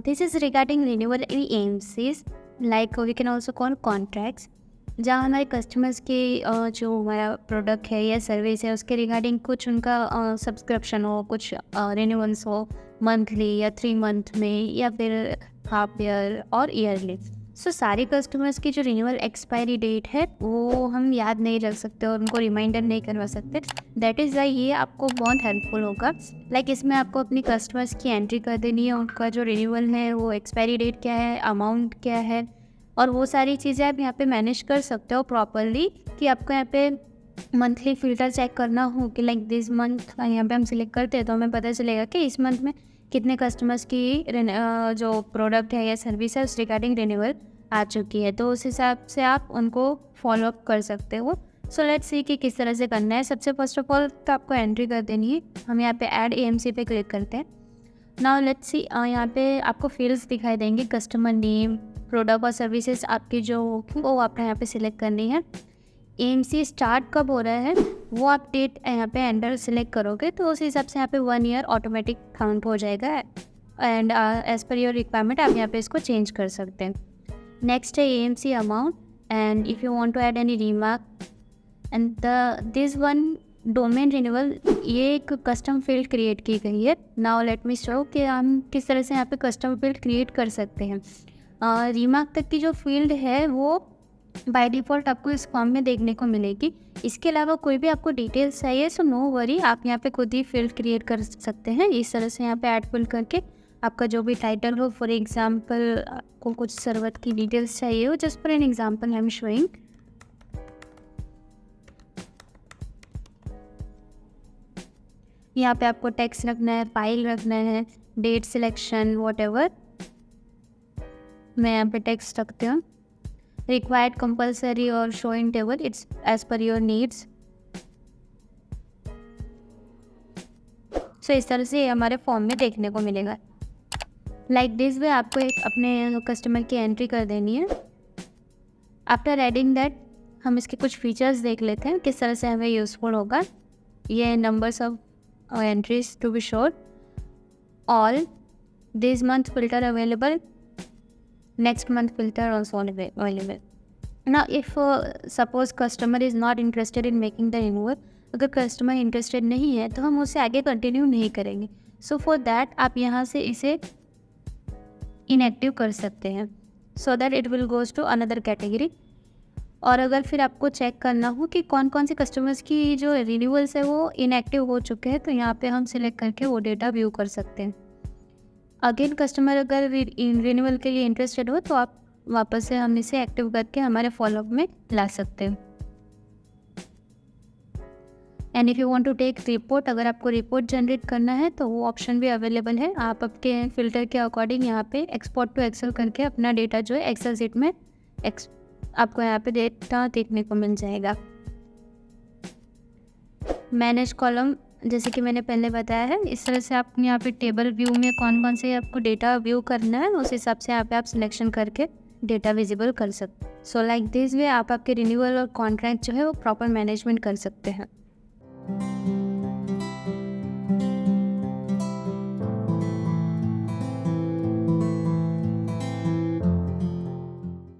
This is regarding renewal in AMCs, like we can also call contracts, जहाँ हमारे customers के जो हमारा प्रोडक्ट है या सर्विस है उसके रिगार्डिंग कुछ उनका सब्सक्रिप्शन हो, कुछ रिन्यूअल्स हो मंथली या 3 मंथ में या फिर हाफ ईयर और ईयरली। सो सारे कस्टमर्स की जो रिन्यूअल एक्सपायरी डेट है वो हम याद नहीं रख सकते और उनको रिमाइंडर नहीं करवा सकते। दैट इज़ वाई ये आपको बहुत हेल्पफुल होगा। लाइक इसमें आपको अपनी कस्टमर्स की एंट्री कर देनी है, उनका जो रिन्यूअल है वो एक्सपायरी डेट क्या है, अमाउंट क्या है, और वो सारी चीज़ें आप यहाँ पे मैनेज कर सकते हो प्रॉपरली। कि आपको यहाँ पे मंथली फ़िल्टर चेक करना हो कि लाइक दिस मंथ यहाँ पे हम सिलेक्ट करते हैं तो हमें पता चलेगा कि इस मंथ में कितने कस्टमर्स की जो प्रोडक्ट है या सर्विस है उस रिगार्डिंग रिन्यूअल आ चुकी है, तो उस हिसाब से आप उनको फॉलो अप कर सकते हो। सो लेट्स सी कि किस तरह से करना है। सबसे फर्स्ट ऑफ ऑल तो आपको एंट्री कर देनी है। हम यहाँ पे ऐड AMC पे क्लिक करते हैं। नाउ लेट्स सी, यहाँ पे आपको फील्ड्स दिखाई देंगे, कस्टमर नेम, प्रोडक्ट और सर्विसेज आपकी जो वो आपने यहाँ पे सिलेक्ट करनी है। AMC स्टार्ट कब हो रहा है वो आप डेट यहाँ पे एंटर सेलेक्ट करोगे तो उस हिसाब से यहाँ पे 1 ईयर ऑटोमेटिक काउंट हो जाएगा and as per your requirement आप यहाँ पे इसको चेंज कर सकते हैं। नेक्स्ट है AMC amount and if you want to add any remark and this one domain renewal, ये एक कस्टम फील्ड क्रिएट की गई है। नाउ लेट मी शो कि हम किस तरह से यहाँ पे कस्टम फील्ड क्रिएट कर सकते हैं। रिमार्क तक की जो फील्ड है वो बाय डिफ़ॉल्ट आपको इस फॉर्म में देखने को मिलेगी। इसके अलावा कोई भी आपको डिटेल्स चाहिए सो नो वरी, आप यहाँ पे खुद ही फील्ड क्रिएट कर सकते हैं। इस तरह से यहाँ पे ऐड फिल करके आपका जो भी टाइटल हो, फॉर एग्जांपल आपको कुछ सर्वर की डिटेल्स चाहिए हो, just for an example I am showing. यहाँ पे आपको टेक्स्ट रखना है, फाइल रखना है, डेट सिलेक्शन वॉटएवर। मैं यहाँ पे टेक्स्ट रखती हूँ, रिक्वायर्ड कंपलसरी और show in table, it's as per your needs. So इस तरह से हमारे फॉर्म में देखने को मिलेगा। लाइक दिस वे आपको एक अपने कस्टमर की एंट्री कर देनी है। आफ्टर एडिंग दैट हम इसके कुछ फीचर्स देख लेते हैं किस तरह से हमें यूज़फुल होगा। ये numbers of entries to be sure, all this month filter available, next month filter also available. Now if suppose customer is not interested in making the renewal, अगर कस्टमर इंटरेस्टेड नहीं है तो हम उसे आगे कंटिन्यू नहीं करेंगे। सो फॉर दैट आप यहाँ से इसे इनएक्टिव कर सकते हैं so that it will goes to another category. और अगर फिर आपको चेक करना हो कि कौन कौन से कस्टमर्स की जो रिन्यूअल्स है वो इनएक्टिव हो चुके हैं तो यहाँ पे हम सिलेक्ट करके वो डेटा व्यू कर सकते हैं। अगेन कस्टमर अगर रिन्यूअल के लिए इंटरेस्टेड हो तो आप वापस से हम इसे एक्टिव करके हमारे फॉलोअप में ला सकते हैं। And if you want to take report, अगर आपको रिपोर्ट जनरेट करना है तो वो ऑप्शन भी अवेलेबल है। आप आपके फिल्टर के अकॉर्डिंग यहाँ पे एक्सपोर्ट टू एक्सेल करके अपना डेटा जो है एक्सेल शीट में आपको यहाँ पे डेटा देखने को मिल जाएगा। मैनेज कॉलम, जैसे कि मैंने पहले बताया है, इस तरह से आप यहाँ पे टेबल व्यू में कौन कौन से आपको डेटा व्यू करना है उस हिसाब से यहाँ पे आप सिलेक्शन करके डेटा विजिबल कर सकते हैं। सो लाइक दिस वे आप आपके रिन्यूअल और कॉन्ट्रैक्ट जो है वो प्रॉपर मैनेजमेंट कर सकते हैं।